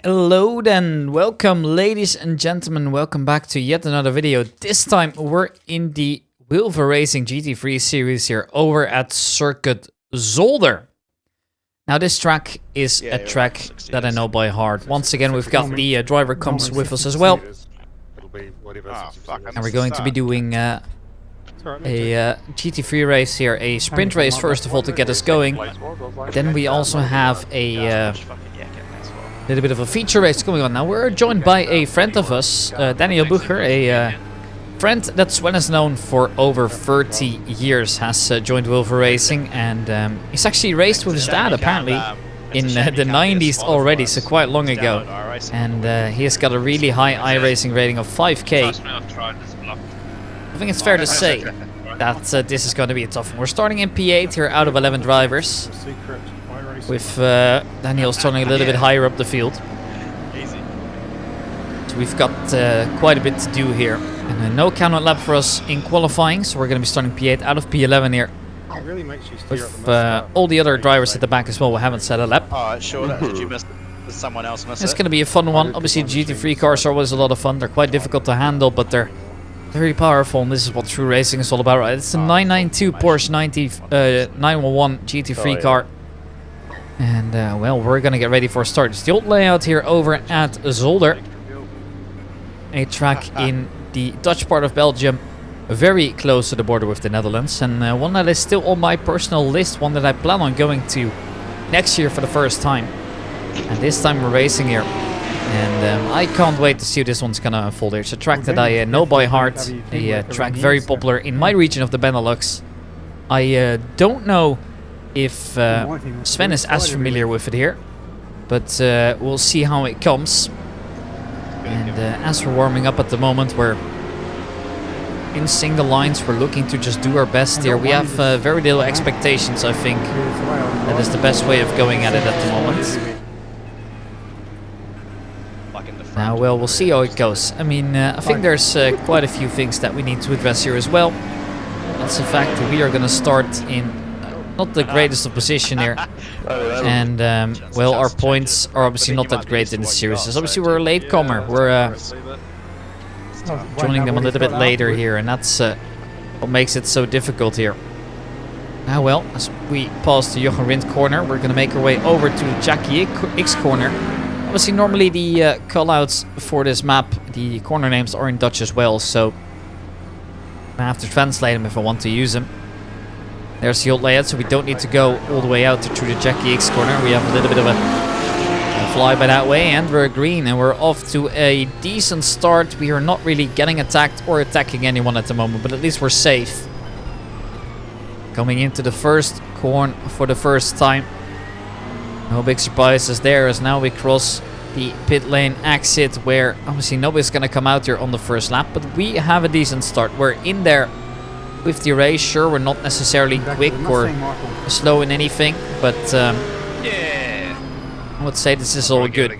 Hello then, welcome ladies and gentlemen, welcome back to yet another video. This time we're in the Wilver Racing GT3 series here over at Circuit Zolder. Now this track is a track that I know by heart. Once again we've got the driver comes with us as well. And we're going to be doing a GT3 race here, a sprint race first of all to get us going. Then we also have a little bit of a feature race going on. Now we're joined by a friend of us, Daniel Bucher, a friend that Sven has known for over 30 years, has joined Wilver Racing, and he's actually raced with his dad apparently in the 90s already, so quite long ago. And he has got a really high iRacing rating of 5k. I think it's fair to say that this is going to be a tough one. We're starting in P8 here out of 11 drivers, with Daniel starting a little bit higher up the field. So we've got quite a bit to do here. And no count-out lap for us in qualifying, so we're going to be starting P8 out of P11 here. With all the other drivers at the back as well, we haven't set a lap. Alright, sure. Did you miss someone else miss it? It's going to be a fun one. Obviously GT3 cars are always a lot of fun. They're quite difficult to handle, but they're very powerful, and this is what true racing is all about, right? It's a 992 Porsche 911 GT3 car. And well, we're gonna get ready for a start. It's the old layout here over at Zolder, a track in the Dutch part of Belgium, very close to the border with the Netherlands, and one that is still on my personal list, one that I plan on going to next year for the first time. And this time we're racing here, and I can't wait to see how this one's gonna unfold here. It's a track that I know by heart, a track very popular in my region of the Benelux. I don't know if Sven is as familiar with it here, but we'll see how it comes. And as we're warming up at the moment, we're in single lines. We're looking to just do our best here. We have very little expectations, I think. That is the best way of going at it at the moment. Now, well, we'll see how it goes. I mean, I think there's quite a few things that we need to address here as well. That's the fact that we are going to start in not the greatest of position here, and well, our points are obviously not that great in this series. So obviously we're a latecomer. We're joining them a little bit later here, and that's what makes it so difficult here. Now, well, as we pass the Jochen Rindt corner, we're going to make our way over to Jackie X corner. Obviously, normally the callouts for this map, the corner names are in Dutch as well, so I have to translate them if I want to use them. There's the old layout, so we don't need to go all the way out through the Jackie X corner. We have a little bit of a fly by that way, and we're green, and we're off to a decent start. We are not really getting attacked or attacking anyone at the moment, but at least we're safe. Coming into the first corner for the first time. No big surprises there, as now we cross the pit lane exit, where obviously nobody's going to come out here on the first lap, but we have a decent start. We're in there with the race. Sure, we're not necessarily quick or slow in anything, but yeah, I would say this is all good.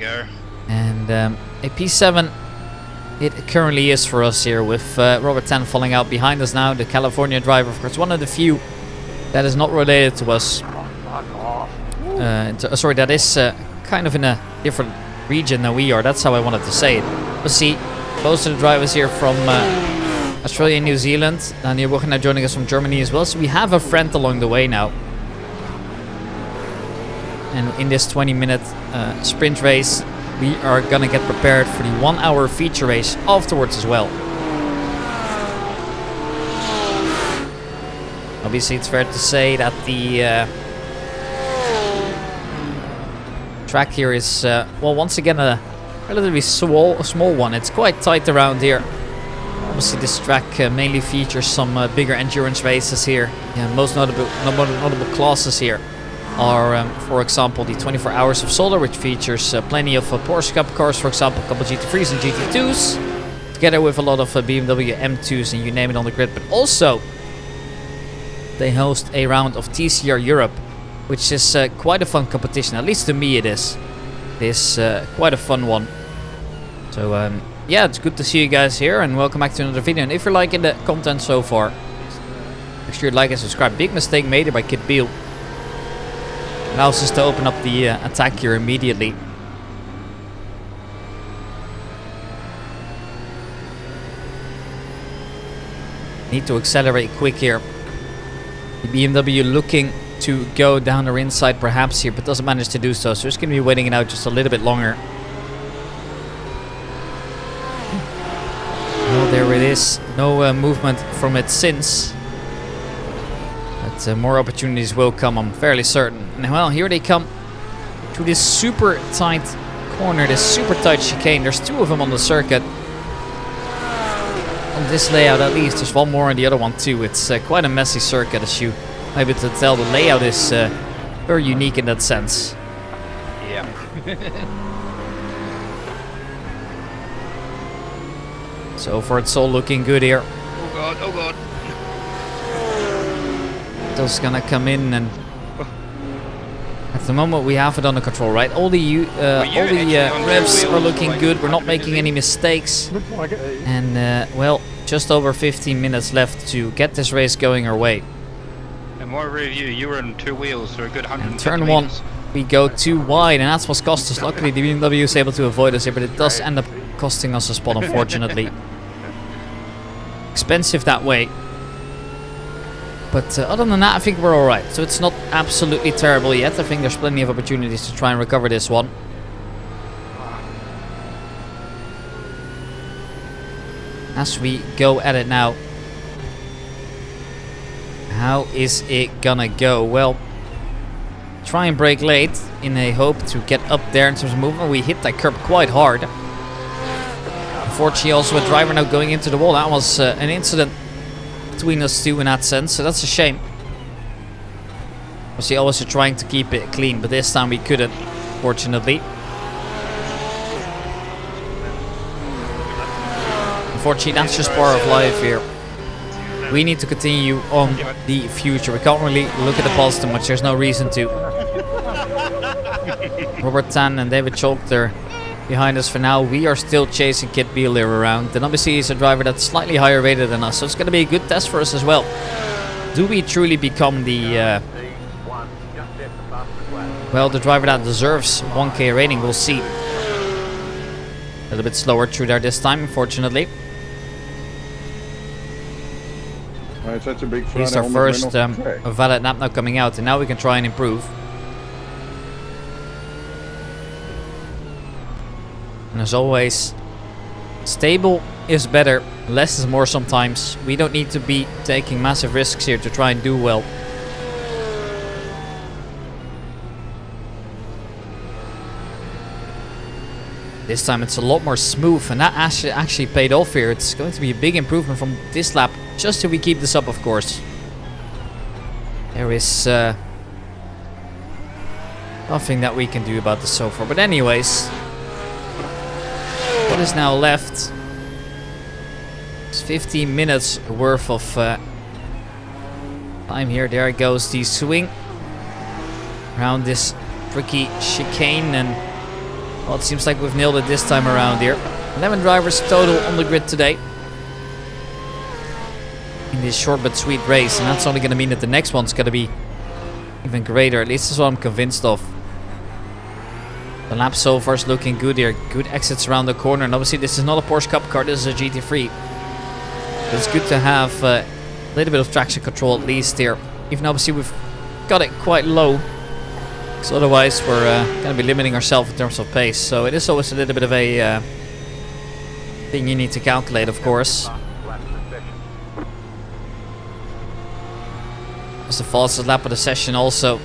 And a P7 it currently is for us here, with Robert 10 falling out behind us now, the California driver, of course, one of the few that is not related to us. Sorry, that is kind of in a different region than we are. That's how I wanted to say it. But see, most of the drivers here from Australia and New Zealand. Daniel Bucher now joining us from Germany as well. So we have a friend along the way now. And in this 20-minute sprint race, we are going to get prepared for the 1-hour feature race afterwards as well. Obviously, it's fair to say that the track here is, well, once again, a relatively small one. It's quite tight around here. Obviously, this track mainly features some bigger endurance races here. Yeah, most notable classes here are, for example, the 24 Hours of Zolder, which features plenty of Porsche Cup cars, for example, a couple GT3s and GT2s, together with a lot of BMW M2s and you name it on the grid. But also, they host a round of TCR Europe, which is quite a fun competition. At least to me it is. It is quite a fun one. So, yeah, it's good to see you guys here, and welcome back to another video. And if you're liking the content so far, make sure you like and subscribe. Big mistake made here by Kid Beal. Allows us to open up the attack here immediately. Need to accelerate quick here. The BMW looking to go down our inside perhaps here, but doesn't manage to do so. So it's going to be waiting it out just a little bit longer. Well, there it is. No movement from it since. But more opportunities will come, I'm fairly certain. And well, here they come to this super tight corner, this super tight chicane. There's 2 of them on the circuit. On this layout at least, there's 1 more on the other one too. It's quite a messy circuit, as you might be able to tell. The layout is very unique in that sense. Yeah. So far it's all looking good here. Oh god, oh god. Just gonna come in, and at the moment we have it under control, right? All the revs are looking good. We're not making any mistakes. And well, just over 15 minutes left to get this race going our way. In my review, you were on 2 wheels for a good 100 And turn 1, we go too wide, and that's what's cost us. Luckily the BMW is able to avoid us here, but it does end up costing us a spot, unfortunately. Expensive that way. But other than that, I think we're alright. So it's not absolutely terrible yet. I think there's plenty of opportunities to try and recover this one. As we go at it now. How is it gonna go? Well, try and brake late in a hope to get up there in terms of movement. We hit that curb quite hard. Unfortunately, also a driver now going into the wall. That was an incident between us two in that sense, so that's a shame. Obviously, always trying to keep it clean, but this time we couldn't, fortunately. Unfortunately, that's just part of life here. We need to continue on the future. We can't really look at the past too much. There's no reason to. Robert Tan and David Zolder behind us for now. We are still chasing Kit Beeler around. And obviously he's a driver that's slightly higher rated than us. So it's going to be a good test for us as well. Do we truly become the well, the driver that deserves 1K rating? We'll see. A little bit slower through there this time, unfortunately. Here's our first valid lap now coming out, and now we can try and improve. And as always, stable is better, less is more sometimes. We don't need to be taking massive risks here to try and do well. This time it's a lot more smooth, and that actually paid off here. It's going to be a big improvement from this lap, just if we keep this up, of course. There is nothing that we can do about this so far. But anyways, what is now left? It's 15 minutes worth of time here. There goes the swing around this tricky chicane, and well, it seems like we've nailed it this time around here. 11 drivers total on the grid today in this short but sweet race, and that's only going to mean that the next one's going to be even greater. At least that's what I'm convinced of. The lap so far is looking good here. Good exits around the corner, and obviously this is not a Porsche Cup car, this is a GT3. But it's good to have a little bit of traction control at least here. Even obviously we've got it quite low. So otherwise we're going to be limiting ourselves in terms of pace. So it is always a little bit of a thing you need to calculate, of course. It's the fastest lap of the session also.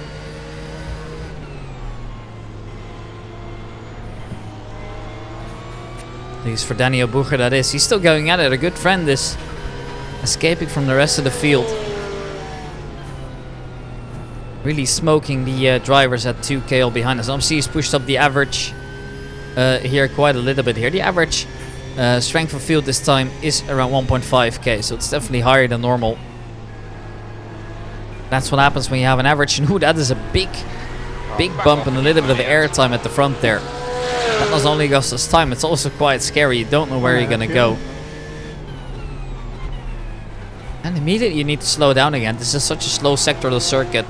At least for Daniel Bucher, that is. He's still going at it. A good friend is escaping from the rest of the field. Really smoking the drivers at 2K behind us. Obviously he's pushed up the average here quite a little bit here. The average strength of field this time is around 1.5K, so it's definitely higher than normal. That's what happens when you have an average. And ooh, that is a big bump and a little bit of air time at the front there. That not only costs us time, it's also quite scary. You don't know where you're gonna go. And immediately you need to slow down again. This is such a slow sector of the circuit.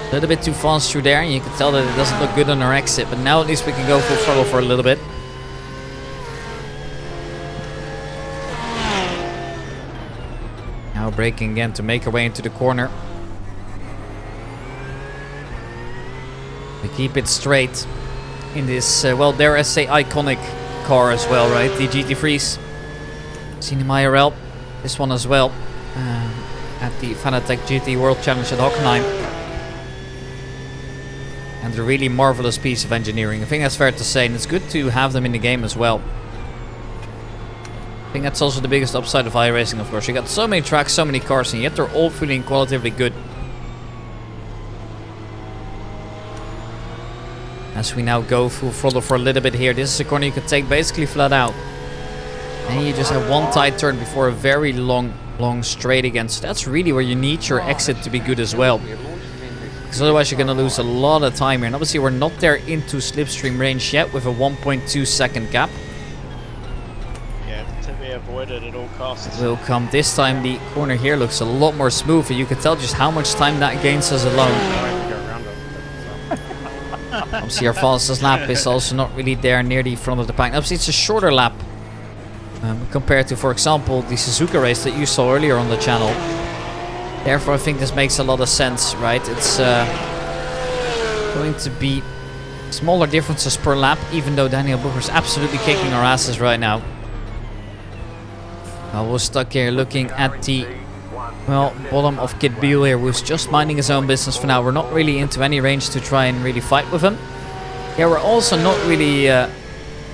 A little bit too fast through there, and you can tell that it doesn't look good on our exit. But now at least we can go full throttle for a little bit. Now braking again to make our way into the corner. We keep it straight in this, well, dare I say, iconic car as well, right? The GT3s. Seen him IRL. This one as well. At the Fanatec GT World Challenge at Hockenheim. And a really marvelous piece of engineering. I think that's fair to say, and it's good to have them in the game as well. I think that's also the biggest upside of iRacing, of course. You got so many tracks, so many cars, and yet they're all feeling qualitatively good. As we now go full throttle for a little bit here. This is a corner you can take basically flat out. And you just have one tight turn before a very long straight again. So that's really where you need your exit to be good as well. Because otherwise you're going to lose a lot of time here. And obviously we're not there into slipstream range yet with a 1.2 second gap. Yeah, to be avoided at all costs. Will come. This time the corner here looks a lot more smooth. And you can tell just how much time that gains us alone. Obviously our fastest lap is also not really there near the front of the pack. Obviously it's a shorter lap compared to, for example, the Suzuka race that you saw earlier on the channel. Therefore I think this makes a lot of sense, right? It's going to be smaller differences per lap, even though Daniel Booker's absolutely kicking our asses right now. We're stuck here looking at the, well, bottom of Kit Beale here, who's just minding his own business for now. We're not really into any range to try and really fight with him. Yeah, we're also not really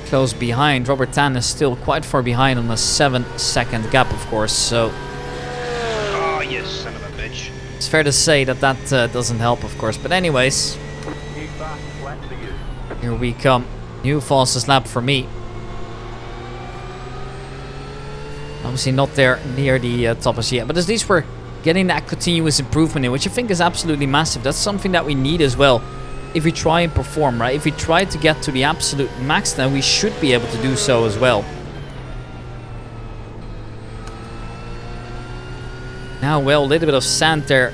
close behind. Robert Tan is still quite far behind on a 7-second gap, of course, so... Oh, yes, son of a bitch. It's fair to say that doesn't help, of course. But anyways, here we come. New fastest lap for me. Obviously not there near the top as yet, but at least we're getting that continuous improvement in, which I think is absolutely massive. That's something that we need as well if we try and perform, right? If we try to get to the absolute max, then we should be able to do so as well. Now, well, a little bit of sand there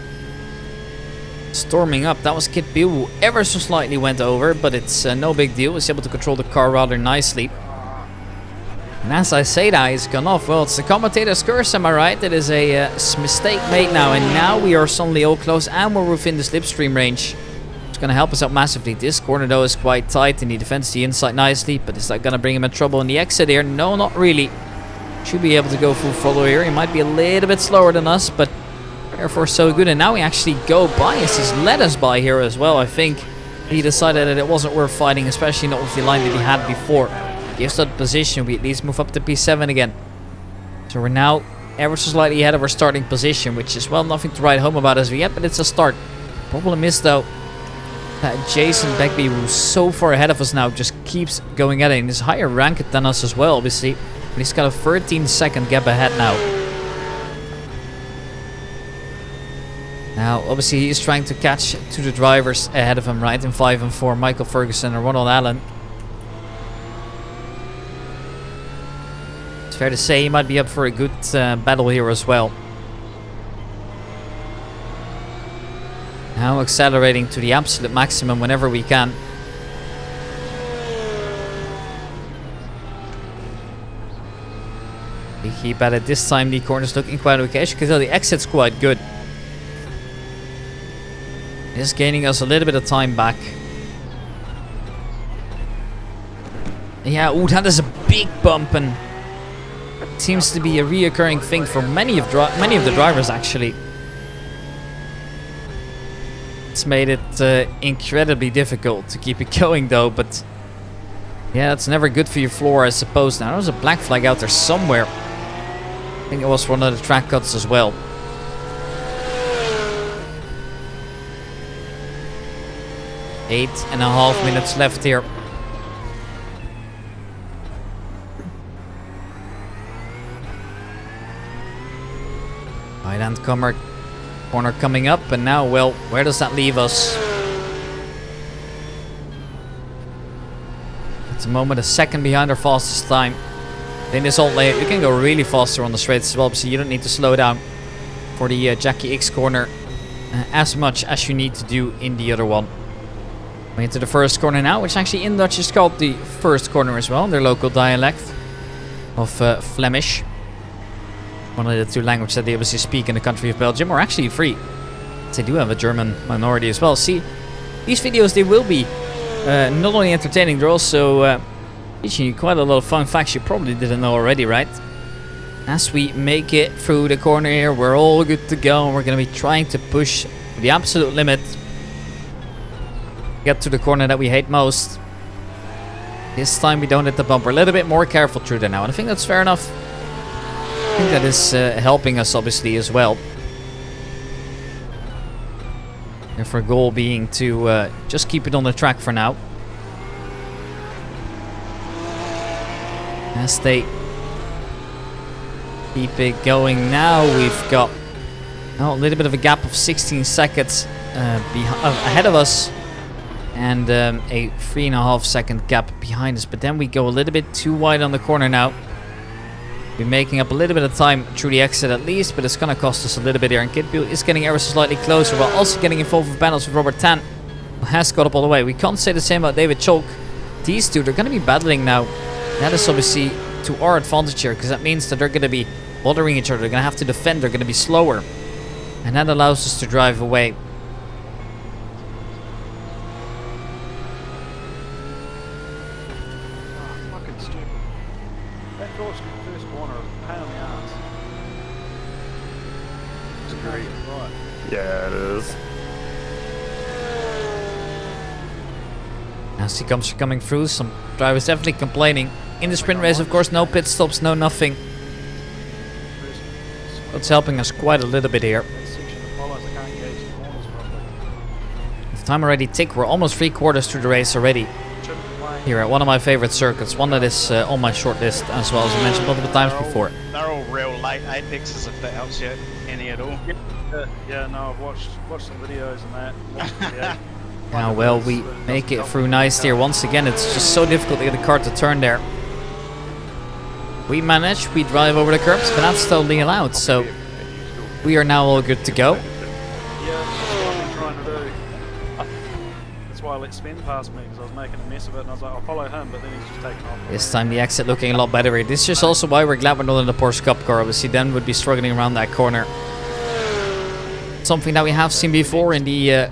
storming up. That was Kit Beale, who ever so slightly went over, but it's no big deal. He's able to control the car rather nicely. And as I say that, he's gone off. Well, it's the commentator's curse, am I right? It is a mistake made now, and now we are suddenly all close and we're within the slipstream range. It's going to help us out massively. This corner, though, is quite tight, and he defends the inside nicely, but is that going to bring him in trouble in the exit here? No, not really. Should be able to go full throttle here. He might be a little bit slower than us, but therefore so good. And now we actually go by us. He's led us by here as well. I think he decided that it wasn't worth fighting, especially not with the line that he had before. Gives that position, we at least move up to P7 again. So we're now ever so slightly ahead of our starting position, which is, well, nothing to write home about as of yet, but it's a start. Problem is, though, that Jason Begbie, who's so far ahead of us now, just keeps going at it. And he's higher ranked than us as well, obviously. But he's got a 13-second gap ahead now. Now, obviously, he's trying to catch to the drivers ahead of him, right? In 5 and 4, Michael Ferguson and Ronald Allen. Fair to say he might be up for a good battle here as well. Now accelerating to the absolute maximum whenever we can. We keep at it. This time the corner's looking quite okay. As you can tell, the exit's quite good. It's gaining us a little bit of time back. Yeah, ooh, that is a big bump, and seems to be a reoccurring thing for many of the drivers, actually. It's made it incredibly difficult to keep it going, though, but yeah, that's never good for your floor, I suppose. Now, there's a black flag out there somewhere. I think it was one of the track cuts as well. Eight and a half minutes left here. Right-hand corner coming up, and now, well, where does that leave us? At the moment, a second behind our fastest time. In this old layout, you can go really faster on the straights as well, so you don't need to slow down for the Jackie X corner as much as you need to do in the other one. We're into the first corner now, which actually in Dutch is called the first corner as well, their local dialect of Flemish. one of the two languages that they obviously speak in the country of Belgium, or actually free. They do have a German minority as well. See, these videos, they will be not only entertaining, they're also teaching you quite a lot of fun facts you probably didn't know already, right? As we make it through the corner here, we're all good to go, and we're going to be trying to push the absolute limit. Get to the corner that we hate most. This time we don't hit the bump. We're a little bit more careful through there now, and I think that's fair enough. I think that is helping us obviously as well. If our goal being to just keep it on the track for now. As they keep it going now, we've got a little bit of a gap of 16 seconds ahead of us. And a 3.5 second gap behind us. But then we go a little bit too wide on the corner now. We're making up a little bit of time through the exit at least, but it's going to cost us a little bit here. And Kitbiel is getting ever so slightly closer, while also getting involved with battles with Robert Tan, who has got up all the way. We can't say the same about David Chalk. These two, they're going to be battling now. That is obviously to our advantage here, because that means that they're going to be bothering each other. They're going to have to defend. They're going to be slower. And that allows us to drive away. Yeah, it is. As he comes coming through, some drivers definitely complaining. In the sprint race, of course, no pit stops, no nothing. That's helping us quite a little bit here. With time already tick, we're almost 3/4 through the race already. Here at one of my favorite circuits, one that is on my short list as well, as I mentioned multiple times before. They're all real late apexes if that helps you any at all. Yeah, no, I've watched some videos and that. Now, well, we make it through nice here. Once again, it's just so difficult to get the car to turn there. We manage, we drive over the curbs, but that's totally allowed, so we are now all good to go. Yeah, that's what I've been trying to do. That's why I let Sven pass me, because I was making a mess of it, and I was like, I'll follow him, but then he's just taking off. This time the exit looking a lot better here. This is also why we're glad we're not in the Porsche Cup car. Obviously, then we'd be struggling around that corner. Something that we have seen before in the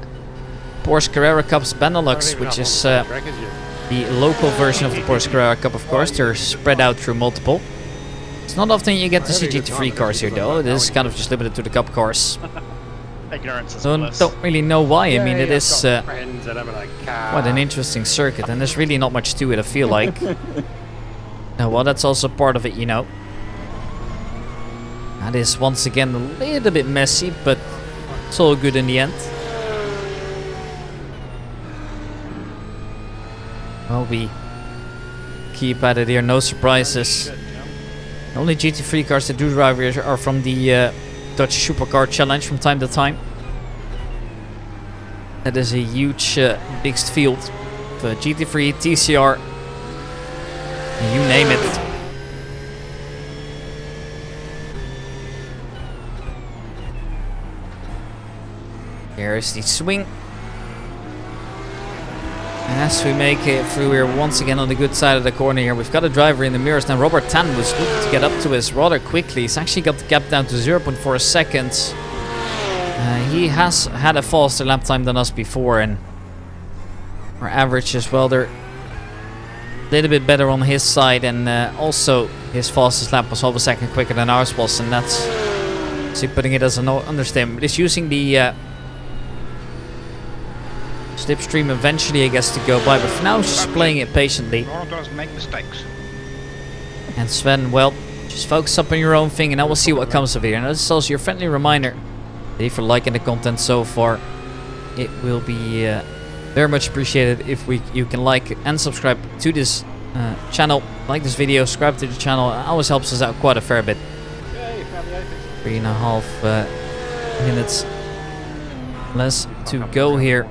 Porsche Carrera Cups Benelux, which is the local version of the Porsche Carrera Cup, of course. They're spread out through multiple. It's not often you get to see GT3 cars here, though. It is kind of just limited to the Cup cars. Ignorance is So bliss. don't really know why. I mean, it is quite an interesting circuit, and there's really not much to it, I feel like. Well, that's also part of it, you know. That is once again a little bit messy, but it's all good in the end. Well, we keep at it here, no surprises. The only GT3 cars that do drive here are from the Dutch Supercar Challenge from time to time. That is a huge mixed field of GT3, TCR, you name it. Here's the swing. As we make it through here once again on the good side of the corner here, we've got a driver in the mirrors. Now Robert Tan was looking to get up to us rather quickly. He's actually got the gap down to 0.4 seconds. He has had a faster lap time than us before, and our average as well, they're a little bit better on his side, and also his fastest lap was half a second quicker than ours was, and that's, see, putting it as an understatement. But he's using the slipstream eventually, I guess, to go by, but for now he's just playing it patiently. Laura does make mistakes. And Sven, well, just focus up on your own thing, and I will see what comes of it. And this is also your friendly reminder that if you're liking the content so far, it will be very much appreciated if you can like and subscribe to this channel, like this video, subscribe to the channel. It always helps us out quite a fair bit. 3.5 minutes less to go here.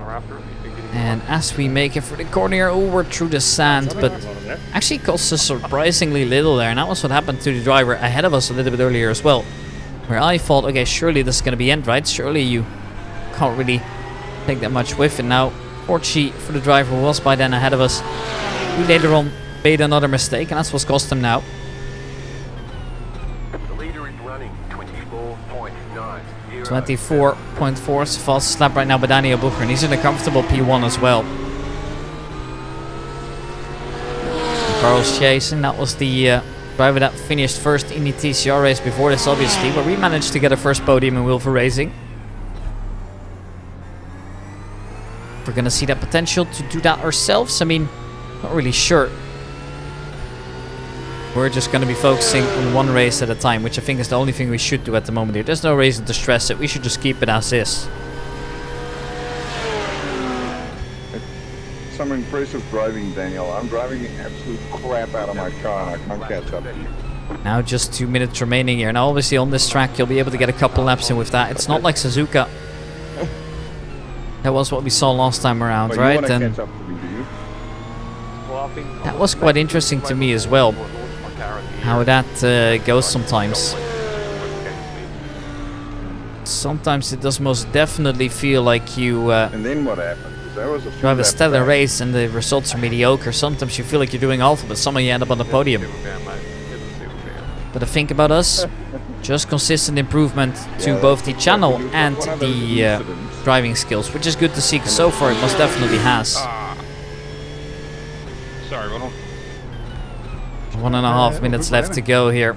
And as we make it for the corner, we're through the sand, but actually cost us surprisingly little there. And that was what happened to the driver ahead of us a little bit earlier as well, where I thought, okay, surely this is going to be end, right? Surely you can't really take that much with it. Now, Porsche for the driver who was by then ahead of us, he later on made another mistake, and that's what's cost him now. The leader is running 24.4 is the fastest lap right now by Daniel Bucher, and he's in a comfortable P1 as well. And Carl's chasing. That was the driver that finished first in the TCR race before this, obviously, but we managed to get a first podium in Wilver Racing. We're gonna see that potential to do that ourselves. I mean, not really sure. We're just going to be focusing on one race at a time, which I think is the only thing we should do at the moment here. There's no reason to stress it. We should just keep it as is. Some impressive driving, Daniel. I'm driving the absolute crap out of my car and I can't catch up to you. Now just 2 minutes remaining here. Now obviously on this track you'll be able to get a couple laps in with that. It's not like Suzuka. That was what we saw last time around, But right? You And catch up to me, do you? that was quite interesting to me as well. How that goes sometimes. Sometimes it does most definitely feel like you And then what happened? 'Cause there was a few drive a laps stellar back. race and the results are mediocre. Sometimes you feel like you're doing awful, but somehow you end up on the podium. But the thing about us, just consistent improvement to both the channel and the driving skills, which is good to see, 'cause so far it most definitely has. Sorry, Ronald. 1.5 minutes left to go here.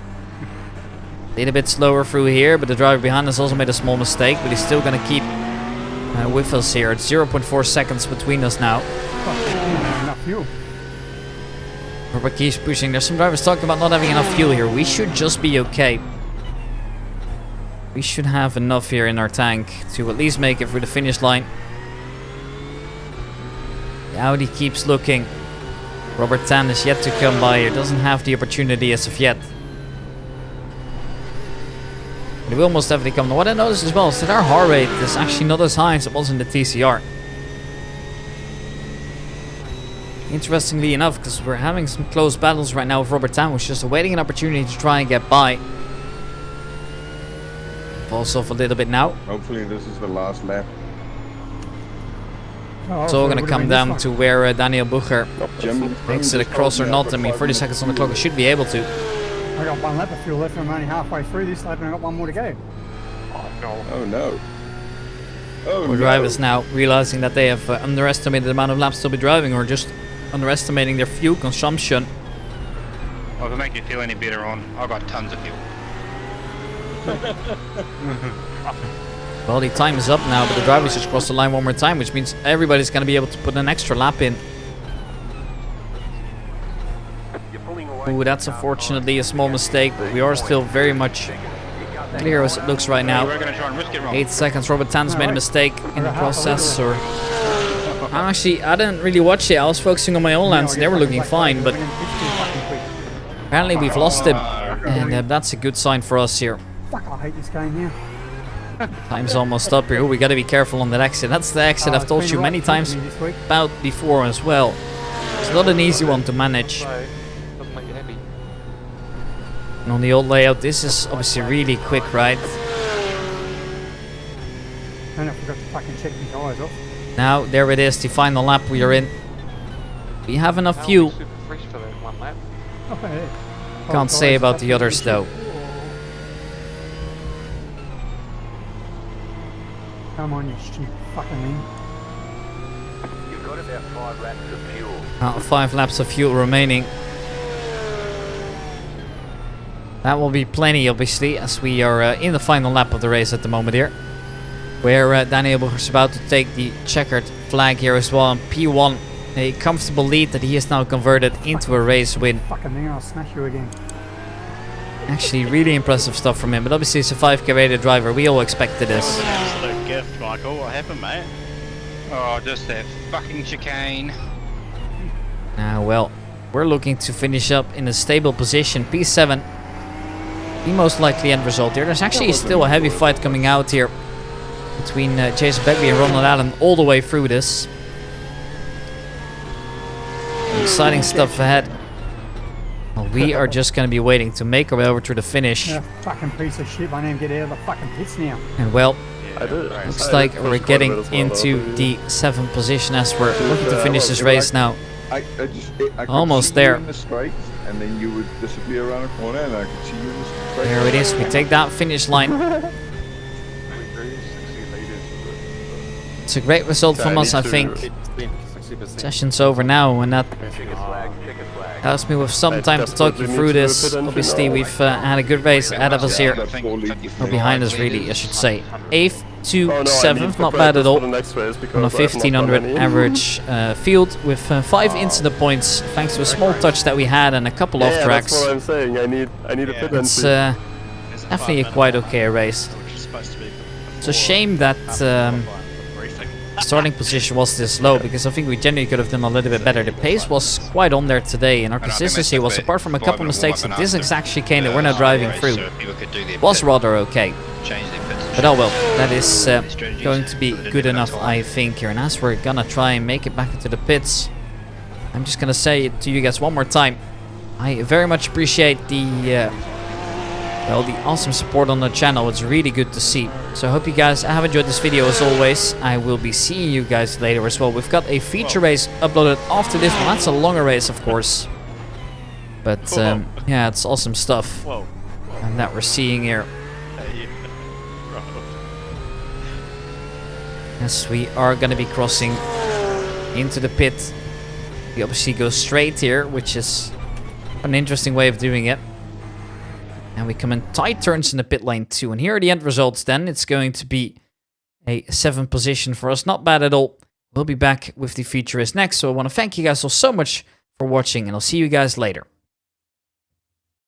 Did a bit slower through here, but the driver behind us also made a small mistake, but he's still going to keep with us here. It's 0.4 seconds between us now. Robert keeps pushing. There's some drivers talking about not having enough fuel here. We should just be okay. We should have enough here in our tank to at least make it through the finish line. The Audi keeps looking. Robert Tan is yet to come by here. Doesn't have the opportunity as of yet. But it will most definitely come. Now, what I noticed as well is that our heart rate is actually not as high as it was in the TCR. Interestingly enough, because we're having some close battles right now with Robert Tan, who's just awaiting an opportunity to try and get by. Falls off a little bit now. Hopefully this is the last lap. It's all going to come down to where Daniel Bucher Jim, makes it across or not. I mean, 30 seconds on the clock, I should be able to. I got 1 lap of fuel left and I'm only halfway through this lap and I got 1 more to go. Oh no. Oh Our no. drivers now realizing that they have underestimated the amount of laps they'll be driving, or just underestimating their fuel consumption. Well, to make you feel any better, on, I got tons of fuel. Well, the time is up now, but the drivers just crossed the line one more time, which means everybody's going to be able to put an extra lap in. Ooh, that's unfortunately a small mistake, but we are still very much clear as it looks right now. We're going to try and risk it, Ron. 8 seconds. Robert Tan's made a mistake in the process, or... I didn't really watch it. I was focusing on my own laps and they were looking fine, but apparently we've lost him, and that's a good sign for us here. Fuck, I hate this game here. Time's almost up here. Ooh, we got to be careful on that exit. That's the exit I've told you many times about before as well. It's not an easy one to manage. Doesn't make you happy. And on the old layout, this is obviously really quick, right? And I forgot to fucking check my tyres off. Now, there it is, the final lap we are in. We have enough fuel. Super fresh for that 1 lap. Oh, yeah. Can't say about the others though. Come on, you stupid fucking thing. You've got about 5 laps of fuel. 5 laps of fuel remaining. That will be plenty, obviously, as we are in the final lap of the race at the moment here. Where Daniel Bucher's about to take the checkered flag here as well. And P1, a comfortable lead that he has now converted into a race win. Fucking thing, I'll smash you again. Actually, really impressive stuff from him. But obviously, it's a 5K rated driver. We all expected this. Absolute gift, Michael. What happened, mate? Oh, just that fucking chicane. Well, we're looking to finish up in a stable position. P7, the most likely end result here. There's actually still a heavy fight coming out here between Jason Begley and Ronald Allen all the way through this. Exciting stuff ahead. Well, we are just going to be waiting to make our way over to the finish. Yeah, fucking piece of shit. I need to get out of the fucking pits now. And well, I did. looks like we're getting into the 7th position as we're looking to finish this race now. I could Almost see there. You in the straight, and then you would disappear around a corner, and I could see you in the straight. There it is. We take that finish line. It's a great result from us, I think. Session's over now, and that allows me with some time to talk you through this. Obviously, we've had a good race ahead of us here. Or behind us, really, I should say. 8th to 7th, not bad at all. On a 1500 average field with 5 incident points, thanks to a small touch that we had and a couple off tracks. That's what I'm saying. I need a pit It's definitely a quite okay race. It's a shame that starting position was this low, because I think we generally could have done a little bit better. The pace was quite on there today, and our consistency was, apart from a couple mistakes at this exact chicane that we're now driving through, was rather okay. But oh well, that is going to be good enough, I think, here. And as we're gonna try and make it back into the pits, I'm just gonna say it to you guys one more time. I very much appreciate the well, the awesome support on the channel. It's really good to see. So I hope you guys have enjoyed this video as always. I will be seeing you guys later as well. We've got a feature race uploaded after this one. That's a longer race, of course. But yeah, it's awesome stuff. And that we're seeing here. Yes, we are going to be crossing into the pit. We obviously go straight here, which is an interesting way of doing it. And we come in tight turns in the pit lane too. And here are the end results then. It's going to be a 7th position for us. Not bad at all. We'll be back with the feature race next. So I want to thank you guys all so much for watching, and I'll see you guys later.